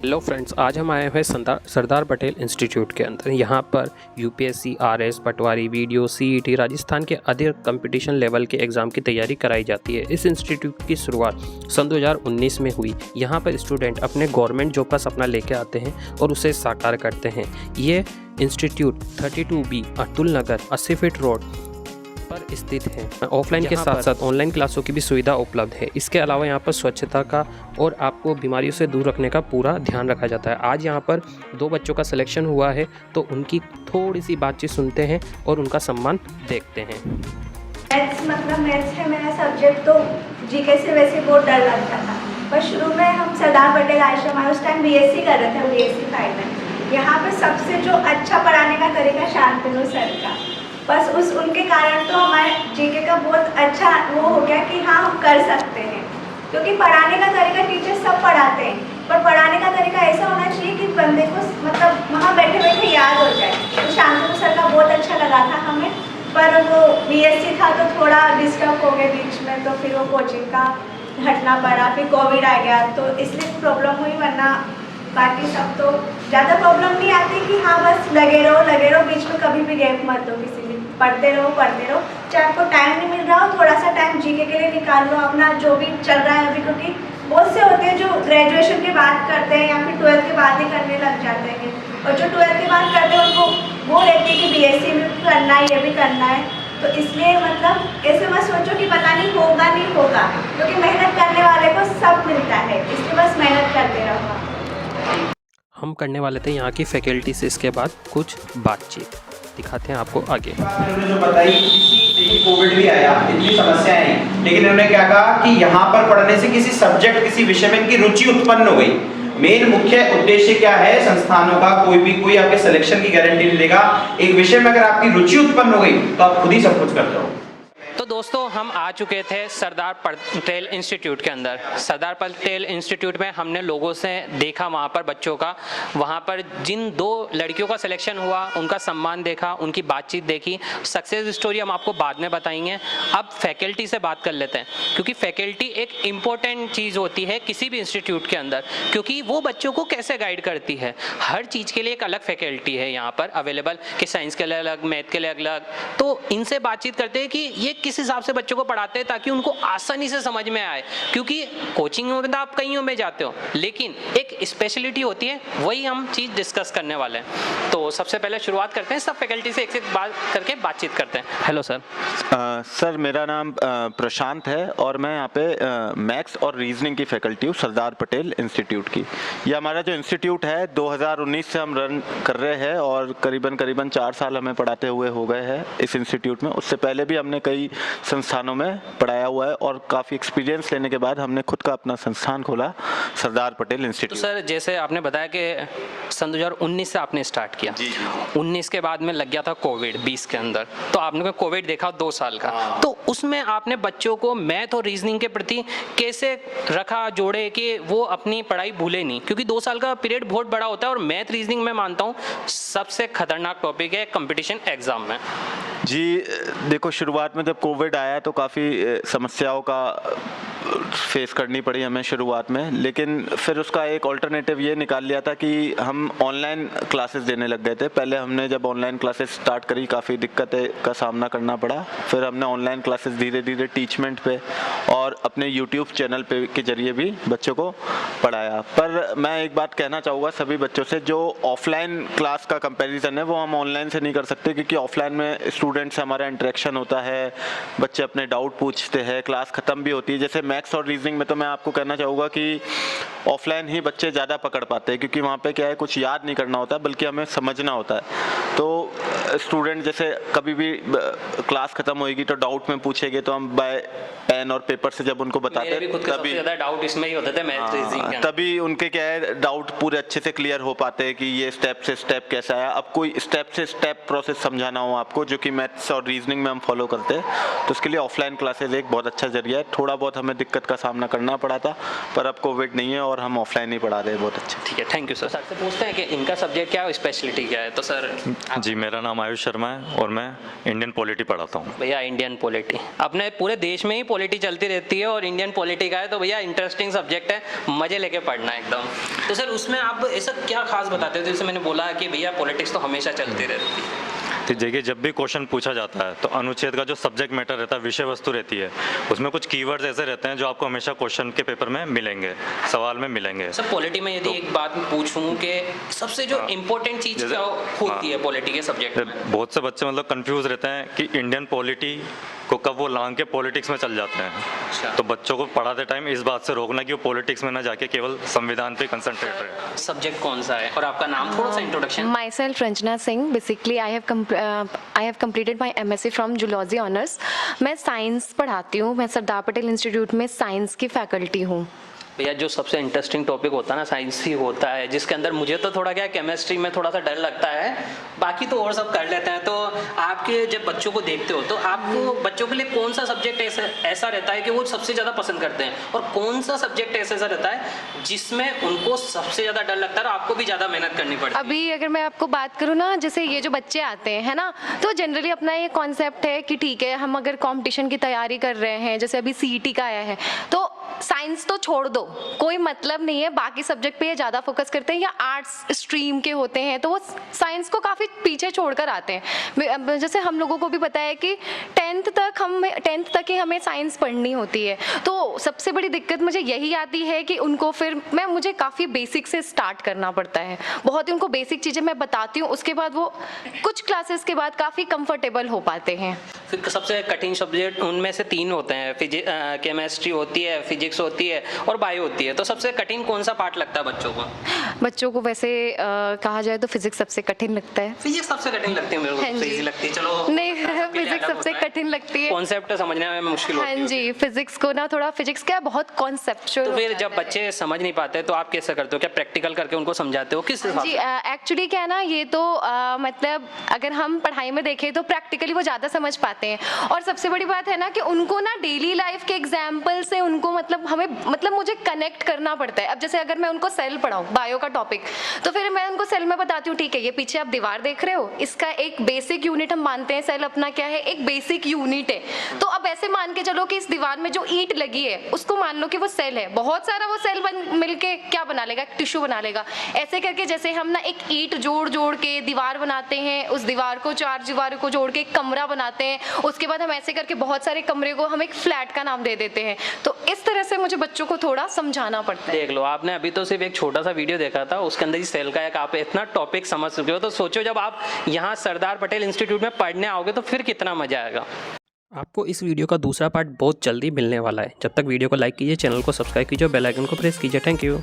Hello friends, आज हम आए हुए सरदार पटेल इंस्टीट्यूट के अंदर। यहाँ पर यूपीएससी, आरएस, पटवारी, वीडियो, सीईटी, राजस्थान के अधिक कंपटीशन लेवल के एग्ज़ाम की तैयारी कराई जाती है। इस इंस्टीट्यूट की शुरुआत सन 2019 में हुई। यहाँ पर स्टूडेंट अपने गवर्नमेंट जॉब का सपना लेकर आते हैं और उसे साकार करते हैं। ये इंस्टीट्यूट 32B अतुल नगर 80 फीट रोड पर स्थित है। ऑफलाइन के साथ साथ ऑनलाइन क्लासों की भी सुविधा उपलब्ध है। इसके अलावा यहाँ पर स्वच्छता का और आपको बीमारियों से दूर रखने का पूरा ध्यान रखा जाता है। आज यहाँ पर 2 बच्चों का सिलेक्शन हुआ है, तो उनकी थोड़ी सी बातचीत सुनते हैं और उनका सम्मान देखते हैं। मैथ्स है मेरा सब्जेक्ट, तो जीके से वैसे बहुत डर लगता था। पर शुरू में हम सरदार पटेल आश्रम आए, उस टाइम बीएससी कर रहे थे, बीएससी फाइनल। यहाँ पे सबसे जो अच्छा पढ़ाने का तरीका शांतनु सर का, बस उनके कारण तो हमारे जीके का बहुत अच्छा वो हो गया कि हाँ हम कर सकते हैं। क्योंकि पढ़ाने का तरीका टीचर सब पढ़ाते हैं, पर पढ़ाने का तरीका ऐसा होना चाहिए कि बंदे को मतलब वहाँ बैठे बैठे याद हो जाए। तो शांतनु सर का बहुत अच्छा लगा था हमें। पर वो बीएससी था तो थोड़ा डिस्टर्ब हो गए बीच में, तो फिर वो कोचिंग का हटना पड़ा। फिर कोविड आ गया तो इसलिए प्रॉब्लम हुई, वरना बाकी सब तो ज़्यादा प्रॉब्लम नहीं आती कि हाँ बस लगे रहो, बीच में कभी भी गैप मत दो, किसी भी पढ़ते रहो। चाहे आपको टाइम नहीं मिल रहा हो, थोड़ा सा टाइम जीके के लिए निकाल लो अपना, जो भी चल रहा है अभी। क्योंकि बहुत से होते हैं जो ग्रेजुएशन के बाद करते हैं या फिर 12th के बाद ही करने लग जाते हैं, और जो 12th के बाद करते हैं उनको वो रहती है कि बीएससी में भी करना है, ये भी करना है। तो इसलिए मतलब ऐसे मत सोचो कि पता नहीं होगा, क्योंकि मेहनत करने वाले को सब मिलता है, इसलिए बस मेहनत करते रहो। हम करने वाले थे यहाँ की फैकल्टी से इसके बाद कुछ बातचीत, दिखाते हैं आपको आगे। उन्होंने जो बताई, देखिए कोविड भी आया, इतनी समस्याएं आई, लेकिन उन्होंने क्या कहा कि यहाँ पर पढ़ने से किसी सब्जेक्ट, किसी विषय में इनकी रुचि उत्पन्न हो गई। मेन मुख्य उद्देश्य क्या है संस्थानों का, कोई आपके सिलेक्शन की गारंटी नहीं देगा। एक विषय में अगर आपकी रुचि उत्पन्न हो गई तो आप खुद ही सब कुछ करते हो। तो दोस्तों, हम आ चुके थे सरदार पटेल इंस्टीट्यूट के अंदर। सरदार पटेल इंस्टीट्यूट में हमने लोगों से देखा, वहाँ पर बच्चों का, वहाँ पर जिन 2 लड़कियों का सिलेक्शन हुआ उनका सम्मान देखा, उनकी बातचीत देखी। सक्सेस स्टोरी हम आपको बाद में बताएंगे। अब फैकल्टी से बात कर लेते हैं, क्योंकि फैकल्टी एक इम्पोर्टेंट चीज़ होती है किसी भी इंस्टीट्यूट के अंदर, क्योंकि वो बच्चों को कैसे गाइड करती है। हर चीज़ के लिए एक अलग फैकल्टी है यहाँ पर अवेलेबल, कि साइंस के लिए अलग, मैथ के लिए अलग। तो इनसे बातचीत करते हैं कि ये किस हिसाब से बच्चों को पढ़ाते हैं ताकि उनको आसानी से समझ में आए। क्योंकि कोचिंग में तो आप कहीं में जाते हो, लेकिन एक स्पेशलिटी होती है, वही हम चीज़ डिस्कस करने वाले हैं। तो सबसे पहले शुरुआत करते हैं, सब फैकल्टी से एक बात करके बातचीत करते हैं। Hello sir. सर, मेरा नाम प्रशांत है और मैं यहाँ पे मैथ्स और रीजनिंग की फैकल्टी हूँ सरदार पटेल इंस्टीट्यूट की। ये हमारा जो इंस्टीट्यूट है 2019 से हम रन कर रहे हैं और करीबन 4 साल हमें पढ़ाते हुए हो गए हैं इस इंस्टीट्यूट में। उससे पहले भी हमने कई संस्थानों में पढ़ाया हुआ है और काफ़ी एक्सपीरियंस लेने के बाद हमने खुद का अपना संस्थान खोला, सरदार पटेल इंस्टीट्यूट। तो सर, जैसे आपने बताया कि सन 2019 से आपने स्टार्ट किया। जी। 19 के बाद में लग गया था कोविड 20 के अंदर, तो आपने कोविड देखा 2 साल का। तो उसमें आपने बच्चों को मैथ और रीजनिंग के प्रति कैसे रखा, जोड़े कि वो अपनी पढ़ाई भूले नहीं? क्योंकि 2 साल का पीरियड बहुत बड़ा होता है, और मैथ रीजनिंग मैं मानता हूँ सबसे खतरनाक टॉपिक है कंपटीशन एग्जाम में। जी देखो, शुरुआत में जब कोविड आया तो काफ़ी समस्याओं का फेस करनी पड़ी हमें शुरुआत में, लेकिन फिर उसका एक ऑल्टरनेटिव ये निकाल लिया था कि हम ऑनलाइन क्लासेस देने लग गए थे। पहले हमने जब ऑनलाइन क्लासेस स्टार्ट करी काफ़ी दिक्कतें का सामना करना पड़ा। फिर हमने ऑनलाइन क्लासेस धीरे धीरे टीचमेंट पे और अपने यूट्यूब चैनल पे के जरिए भी बच्चों को पढ़ाया। पर मैं एक बात कहना चाहूँगा सभी बच्चों से, जो ऑफलाइन क्लास का कंपेरिजन है वो हम ऑनलाइन से नहीं कर सकते, क्योंकि ऑफलाइन में स्टूडेंट से हमारा इंटरेक्शन होता है, बच्चे अपने डाउट पूछते हैं, क्लास ख़त्म भी होती है। जैसे मैथ्स और रीजनिंग में तो मैं आपको कहना चाहूँगा कि ऑफलाइन ही बच्चे ज़्यादा पकड़ पाते हैं, क्योंकि वहाँ पे क्या है, कुछ याद नहीं करना होता बल्कि हमें समझना होता है। तो स्टूडेंट जैसे कभी भी क्लास ख़त्म होएगी तो डाउट में पूछेंगे, तो हम बाय पेन और पेपर से जब उनको बताते हैं तभी ज़्यादा डाउट इसमें ही होते थे, मैथ रीजनिंग के। तभी उनके क्या है, डाउट पूरे अच्छे से क्लियर हो पाते हैं कि ये स्टेप से स्टेप कैसा है। अब कोई स्टेप से स्टेप प्रोसेस समझाना हो आपको, जो कि मैथ्स और रीजनिंग में हम फॉलो करते हैं, तो उसके लिए ऑफलाइन क्लासेज एक बहुत अच्छा जरिया है। थोड़ा बहुत हमें दिक्कत का सामना करना पड़ा था, पर अब कोविड नहीं है और हम ऑफलाइन ही पढ़ा रहे हैं। बहुत अच्छा। ठीक है, थैंक यू सर। सर से पूछते हैं कि इनका सब्जेक्ट क्या है, स्पेशलिटी क्या है। तो सर जी, मेरा नाम आयुष शर्मा है और मैं इंडियन पॉलिटी पढ़ाता हूँ। भैया इंडियन पॉलिटी, अपने पूरे देश में ही पॉलिटी चलती रहती है और इंडियन पॉलिटी का है, तो भैया इंटरेस्टिंग सब्जेक्ट है, मजे लेके पढ़ना एकदम। तो सर उसमें आप ऐसा क्या खास बताते हो, जैसे मैंने बोला कि भैया पॉलिटिक्स तो हमेशा चलती रहती है। तो देखिए, जब भी क्वेश्चन पूछा जाता है तो अनुच्छेद का जो सब्जेक्ट मैटर रहता है, विषय वस्तु रहती है, उसमें कुछ कीवर्ड्स ऐसे रहते हैं जो आपको हमेशा क्वेश्चन के पेपर में मिलेंगे, सवाल में मिलेंगे। सर पॉलिटी में यदि एक बात पूछूं कि सबसे जो इम्पोर्टेंट चीज़ क्या होती है पॉलिटी के सब्जेक्ट में? बहुत से बच्चे मतलब कंफ्यूज रहते हैं कि इंडियन पॉलिटी को कब वो लांग के पॉलिटिक्स में चल जाते हैं। तो बच्चों को पढ़ाते टाइम इस बात से रोकना कि वो पॉलिटिक्स में ना जाके केवल संविधान पे कंसंट्रेट रहे। सब्जेक्ट कौन सा है और आपका नाम, थोड़ा सा introduction? Myself Ranjana Singh. Basically, I have completed my MSc from Zoology Honors. मैं साइंस पढ़ाती हूँ। मैं सरदार पटेल इंस्टीट्यूट में साइंस की फैकल्टी हूँ। भैया जो सबसे इंटरेस्टिंग टॉपिक होता है ना, साइंस ही होता है, जिसके अंदर मुझे तो थोड़ा क्या केमिस्ट्री में थोड़ा सा डर लगता है, बाकी तो और सब कर लेते हैं। तो आपके जब बच्चों को देखते हो तो आपको बच्चों के लिए कौन सा सब्जेक्ट ऐसा रहता है कि वो सबसे ज़्यादा पसंद करते हैं, और कौन सा सब्जेक्ट ऐसा रहता है जिसमें उनको सबसे ज़्यादा डर लगता है और आपको भी ज़्यादा मेहनत करनी पड़ती है? अभी अगर मैं आपको बात करूँ ना, जैसे ये जो बच्चे आते हैं, है ना, तो जनरली अपना ये कॉन्सेप्ट है कि ठीक है, हम अगर कंपटीशन की तैयारी कर रहे हैं, जैसे अभी CET का आया है, तो साइंस तो छोड़ दो, कोई मतलब नहीं है, बाकी सब्जेक्ट पे ये ज़्यादा फोकस करते हैं, या आर्ट्स स्ट्रीम के होते हैं तो वो साइंस को काफ़ी पीछे छोड़कर आते हैं। जैसे हम लोगों को भी पता है कि 10th तक ही हमें साइंस पढ़नी होती है, तो सबसे बड़ी दिक्कत मुझे यही आती है कि उनको फिर मुझे काफ़ी बेसिक से स्टार्ट करना पड़ता है। बहुत ही उनको बेसिक चीज़ें मैं बताती हूँ, उसके बाद वो कुछ क्लासेस के बाद काफ़ी कंफर्टेबल हो पाते हैं। फिर सबसे कठिन सब्जेक्ट उनमें से 3 होते हैं, केमिस्ट्री होती है, फिजिक्स होती है और बायो होती है। तो सबसे कठिन कौन सा पार्ट लगता है बच्चों को? बच्चों को वैसे कहा जाए तो फिजिक्स सबसे कठिन लगता है। फिजिक्स सबसे कठिन लगती है मेरे को, सबसे इजी लगती है। चलो नहीं, फिजिक्स सबसे कठिन लगती है, कॉन्सेप्ट समझने में मुश्किल होती है। हाँ जी, फिजिक्स को ना थोड़ा, फिजिक्स क्या बहुत कॉन्सेप्चुअल। तो फिर जब बच्चे समझ नहीं पाते तो आप कैसे करते हो? क्या प्रैक्टिकल करके उनको समझाते हो, किस हिसाब जी? से? एक्चुअली क्या है ना, ये तो मतलब अगर हम पढ़ाई में देखें तो प्रैक्टिकली वो ज़्यादा समझ पाते हैं, और सबसे बड़ी बात है ना कि उनको ना डेली लाइफ के एग्जाम्पल से उनको मतलब मुझे कनेक्ट करना पड़ता है। अब जैसे अगर मैं उनको सेल पढ़ाऊँ, बायो का टॉपिक, तो फिर मैं उनको सेल में बताती हूँ, ठीक है, ये पीछे आप दीवार देख रहे हो, इसका एक बेसिक यूनिट हम मानते हैं, सेल अपना क्या है, एक बेसिक यूनिट है। तो अब ऐसे मान के चलो कि इस दीवार में जो ईंट लगी है उसको मान लो कि वो सेल है, बहुत सारा वो सेल मिलके क्या बना लेगा, एक टिश्यू बना लेगा। ऐसे करके जैसे हम ना एक ईंट जोड़ के दीवार बनाते हैं, उस दीवार को 4 दीवारों को जोड़ के एक कमरा बनाते हैं, उसके बाद हम ऐसे करके बहुत सारे कमरे को हम एक फ्लैट का नाम दे देते हैं। तो इस तरह से मुझे बच्चों को थोड़ा समझाना पड़ता है। देख लो, आपने अभी तो सिर्फ एक छोटा सा वीडियो देखा था, उसके अंदर ही सेल का एक आप इतना टॉपिक समझ चुके हो, तो सोचो जब आप यहाँ सरदार पटेल इंस्टीट्यूट में पढ़ने आओगे तो फिर कितना मजा आएगा। आपको इस वीडियो का दूसरा पार्ट बहुत जल्दी मिलने वाला है। जब तक वीडियो को लाइक कीजिए, चैनल को सब्सक्राइब कीजिए और बेल आइकन को प्रेस कीजिए। Thank you.